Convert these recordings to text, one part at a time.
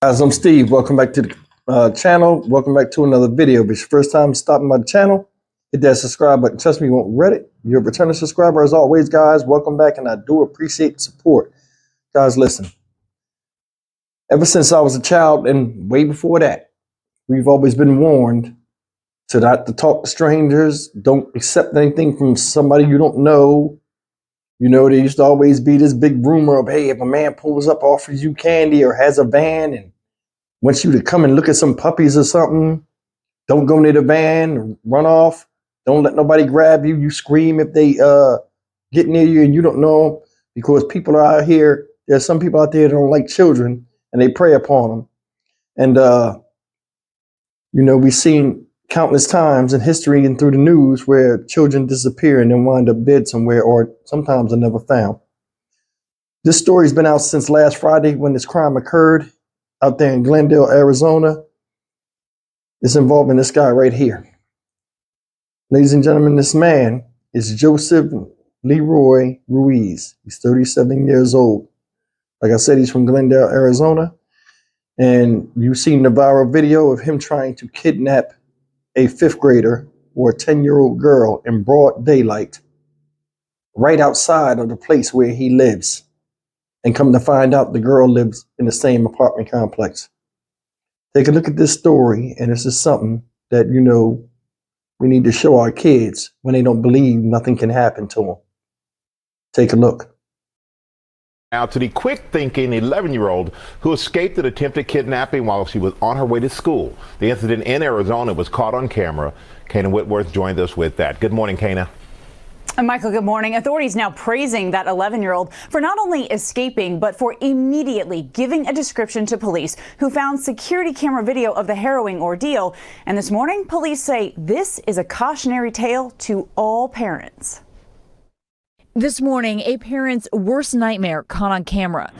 Guys, I'm Steve. Welcome back to the channel. Welcome back to another video. If it's your first time stopping by the channel, hit that subscribe button. Trust me, you won't regret it. You're a returning subscriber as always, guys. Welcome back, and I do appreciate the support. Guys, listen. Ever since I was a child and way before that, we've always been warned to not to talk to strangers. Don't accept anything from somebody you don't know. You know, there used to always be this big rumor of, hey, if a man pulls up, offers you candy or has a van and wants you to come and look at some puppies or something, don't go near the van, run off. Don't let nobody grab you. You scream if they get near you and you don't know them, because people are out here. There's some people out there that don't like children and they prey upon them. And, you know, we've seen countless times in history and through the news where children disappear and then wind up dead somewhere, or sometimes are never found. This story's been out since last Friday when this crime occurred out there in Glendale, Arizona. It's involving this guy right here. Ladies and gentlemen, this man is Joseph Leroy Ruiz. He's 37 years old. Like I said, he's from Glendale, Arizona. And you've seen the viral video of him trying to kidnap a 5th grader or a 10-year-old girl in broad daylight right outside of the place where he lives. And come to find out, the girl lives in the same apartment complex. Take a look at this story, and this is something that, you know, we need to show our kids when they don't believe nothing can happen to them. Take a look. Now to the quick-thinking 11-year-old who escaped an attempted kidnapping while she was on her way to school. The incident in Arizona was caught on camera. Kana Whitworth joined us with that. Good morning, Kana. And Michael, good morning. Authorities now praising that 11-year-old for not only escaping, but for immediately giving a description to police, who found security camera video of the harrowing ordeal. And this morning, police say this is a cautionary tale to all parents. This morning, a parent's worst nightmare caught on camera.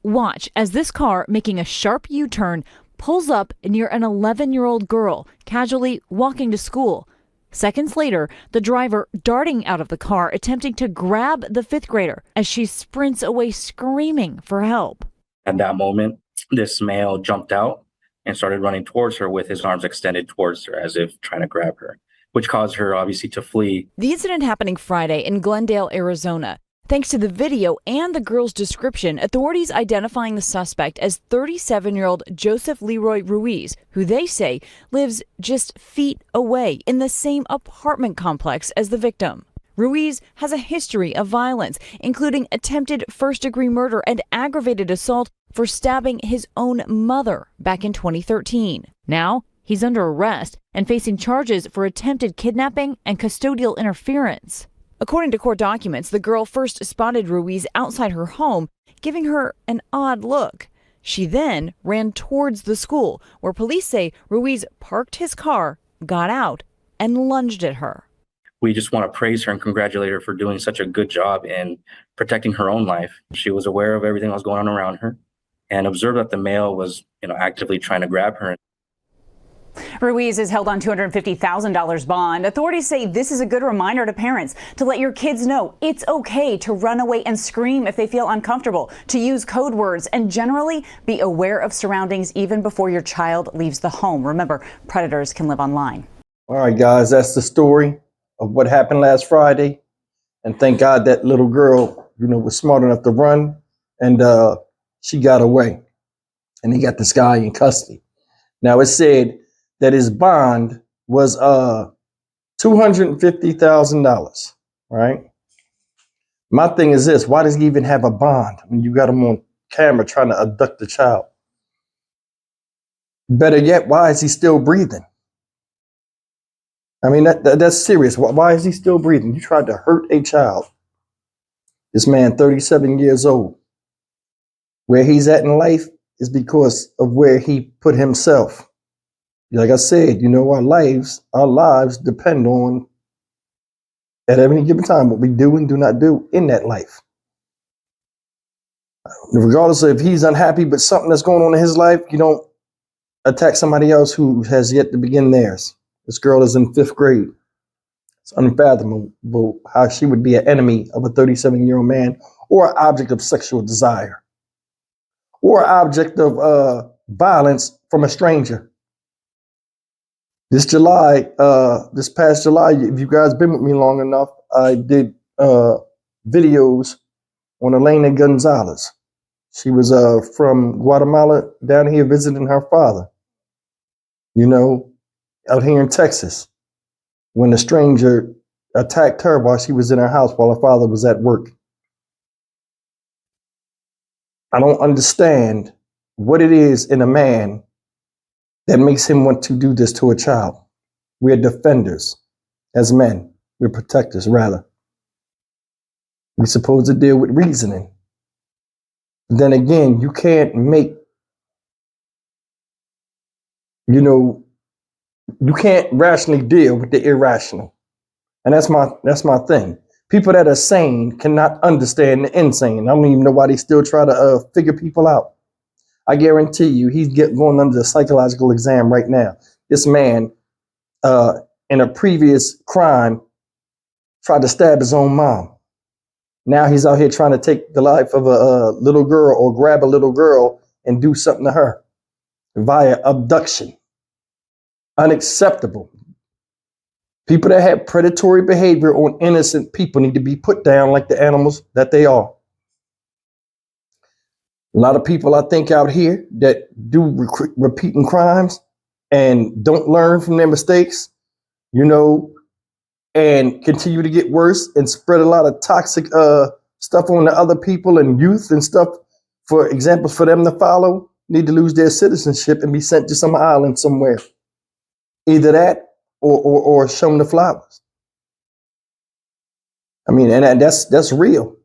Watch as this car, making a sharp U-turn, pulls up near an 11-year-old girl casually walking to school. Seconds later, the driver darting out of the car, attempting to grab the 5th grader as she sprints away screaming for help. At that moment, this male jumped out and started running towards her with his arms extended towards her as if trying to grab her, which caused her obviously to flee. The incident happening Friday in Glendale, Arizona. Thanks to the video and the girl's description, authorities identifying the suspect as 37-year-old Joseph Leroy Ruiz, who they say lives just feet away in the same apartment complex as the victim. Ruiz has a history of violence, including attempted first-degree murder and aggravated assault for stabbing his own mother back in 2013. Now, he's under arrest and facing charges for attempted kidnapping and custodial interference. According to court documents, the girl first spotted Ruiz outside her home, giving her an odd look. She then ran towards the school, where police say Ruiz parked his car, got out, and lunged at her. We just want to praise her and congratulate her for doing such a good job in protecting her own life. She was aware of everything that was going on around her and observed that the male was, actively trying to grab her. Ruiz is held on $250,000 bond. Authorities say this is a good reminder to parents to let your kids know it's okay to run away and scream if they feel uncomfortable, to use code words, and generally be aware of surroundings even before your child leaves the home. Remember, predators can live online. All right, guys, that's the story of what happened last Friday. And thank God that little girl, was smart enough to run, and she got away. And they got this guy in custody. Now, it said that his bond was $250,000, right? My thing is this: why does he even have a bond when you got him on camera trying to abduct the child? Better yet, why is he still breathing? I mean, that's serious. Why is he still breathing? You tried to hurt a child. This man, 37 years old. Where he's at in life is because of where he put himself. Like I said, our lives depend on, at any given time, what we do and do not do in that life. Regardless of if he's unhappy with something that's going on in his life, you don't attack somebody else who has yet to begin theirs. This girl is in 5th grade. It's unfathomable how she would be an enemy of a 37-year-old man, or an object of sexual desire, or an object of violence from a stranger. This past July, if you guys been with me long enough, I did videos on Elena Gonzalez. She was from Guatemala down here visiting her father, out here in Texas, when a stranger attacked her while she was in her house while her father was at work. I don't understand what it is in a man that makes him want to do this to a child. We're defenders as men. We're protectors, rather. We're supposed to deal with reasoning. Then again, you can't make, you can't rationally deal with the irrational. And that's my thing. People that are sane cannot understand the insane. I don't even know why they still try to figure people out. I guarantee you, he's going under the psychological exam right now. This man, in a previous crime, tried to stab his own mom. Now he's out here trying to take the life of a little girl or grab a little girl and do something to her via abduction. Unacceptable. People that have predatory behavior on innocent people need to be put down like the animals that they are. A lot of people, I think, out here that do repeating crimes and don't learn from their mistakes, and continue to get worse and spread a lot of toxic stuff on the other people and youth and stuff, for examples for them to follow, need to lose their citizenship and be sent to some island somewhere. Either that or shown the flowers. I mean, and that's real,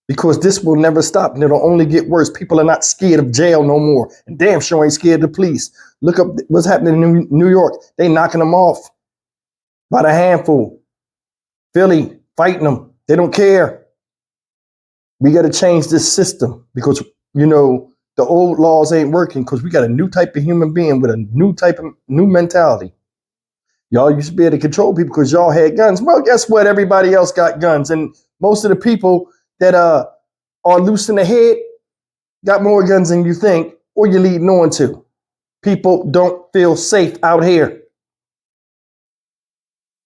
because this will never stop and it'll only get worse. People are not scared of jail no more, and damn sure ain't scared of the police. Look up what's happening in New York. They knocking them off by the handful. Philly fighting them. They don't care. We got to change this system, because the old laws ain't working, because we got a new type of human being with a new mentality. Y'all used to be able to control people because y'all had guns. Well, guess what? Everybody else got guns. And most of the people that are loose in the head got more guns than you think, or you're leading on to. People don't feel safe out here.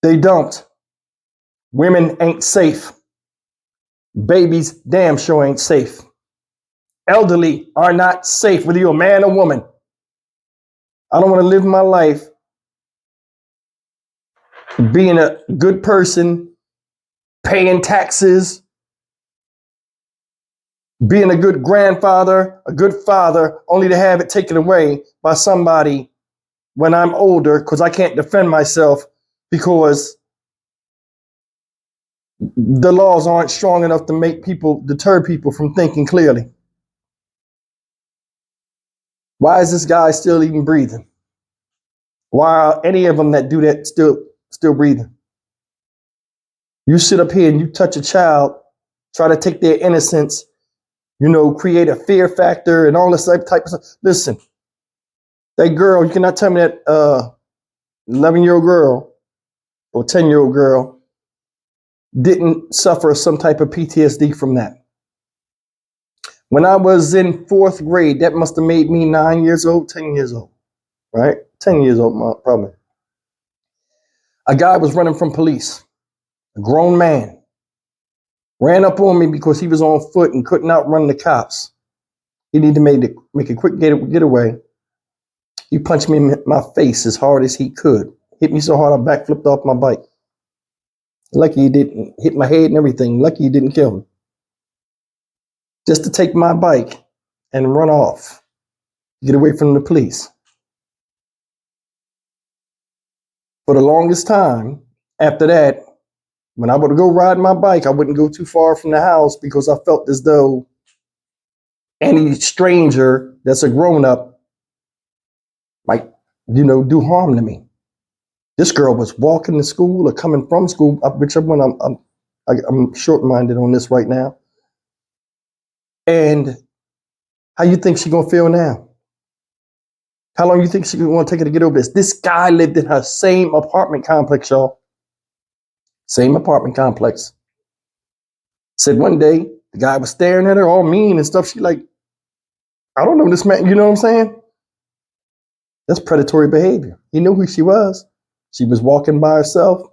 They don't. Women ain't safe. Babies damn sure ain't safe. Elderly are not safe, whether you're a man or woman. I don't want to live my life being a good person, paying taxes, being a good grandfather, a good father, only to have it taken away by somebody when I'm older, because I can't defend myself, because the laws aren't strong enough to deter people from thinking clearly. Why is this guy still even breathing? Why are any of them that do that still breathing? You sit up here and you touch a child, try to take their innocence, create a fear factor and all this type of stuff. Listen, that girl, you cannot tell me that 11-year-old girl or 10-year-old girl didn't suffer some type of PTSD from that. When I was in 4th grade, that must have made me 9 years old, 10 years old, right? 10 years old, probably. A guy was running from police, a grown man, ran up on me because he was on foot and couldn't outrun the cops. He needed to make a quick getaway. He punched me in my face as hard as he could. Hit me so hard I backflipped off my bike. Lucky he didn't hit my head and everything. Lucky he didn't kill me. Just to take my bike and run off, get away from the police. For the longest time after that, when I would go ride my bike, I wouldn't go too far from the house, because I felt as though any stranger that's a grown-up might, do harm to me. This girl was walking to school or coming from school, whichever one. I'm short-minded on this right now. And how you think she gonna feel now? How long you think she gonna take her to get over this? This guy lived in her same apartment complex, y'all. Same apartment complex. Said one day the guy was staring at her all mean and stuff. She like, I don't know this man, you know what I'm saying? That's predatory behavior. He knew who she was. She was walking by herself,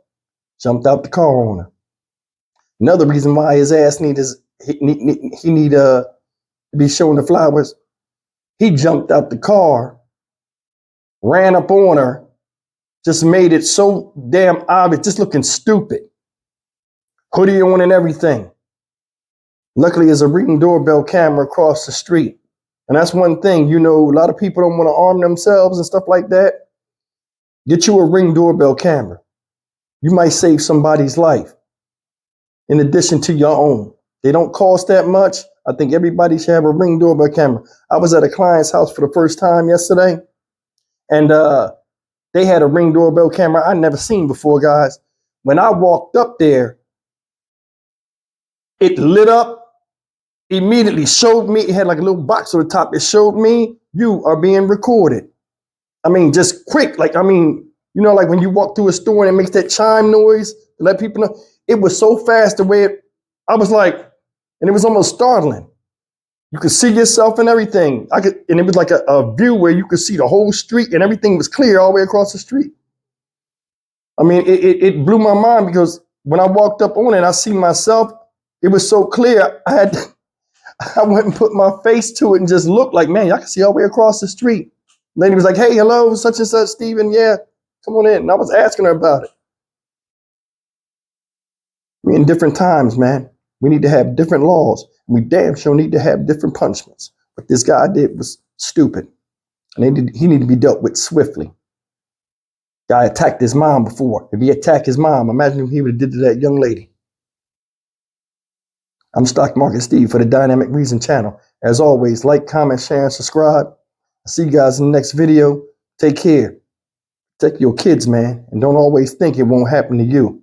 jumped out the car on her. Another reason why his ass need to be showing the flowers. He jumped out the car, ran up on her, just made it so damn obvious, just looking stupid. Hoodie on and everything. Luckily, there's a Ring doorbell camera across the street. And that's one thing, you know, a lot of people don't want to arm themselves and stuff like that. Get you a Ring doorbell camera. You might save somebody's life in addition to your own. They don't cost that much. I think everybody should have a Ring doorbell camera. I was at a client's house for the first time yesterday, and they had a Ring doorbell camera I'd never seen before, guys. When I walked up there, it lit up, immediately showed me, it had like a little box on the top. It showed me, you are being recorded. I mean, just quick, like, I mean, you know, like when you walk through a store and it makes that chime noise to let people know. It was so fast the way I was like, and it was almost startling. You could see yourself and everything. And it was like a view where you could see the whole street and everything was clear all the way across the street. I mean, it blew my mind because when I walked up on it, I see myself, it was so clear. I went and put my face to it and just looked like, man, y'all can see all the way across the street. Lady was like, hey, hello, such and such, Stephen. Yeah, come on in. And I was asking her about it. We're in different times, man. We need to have different laws. We damn sure need to have different punishments. What this guy did was stupid. And he needed to be dealt with swiftly. Guy attacked his mom before. If he attacked his mom, imagine what he would have did to that young lady. I'm Stock Market Steve for the Dynamic Reason channel. As always, like, comment, share, and subscribe. I'll see you guys in the next video. Take care. Protect your kids, man. And don't always think it won't happen to you.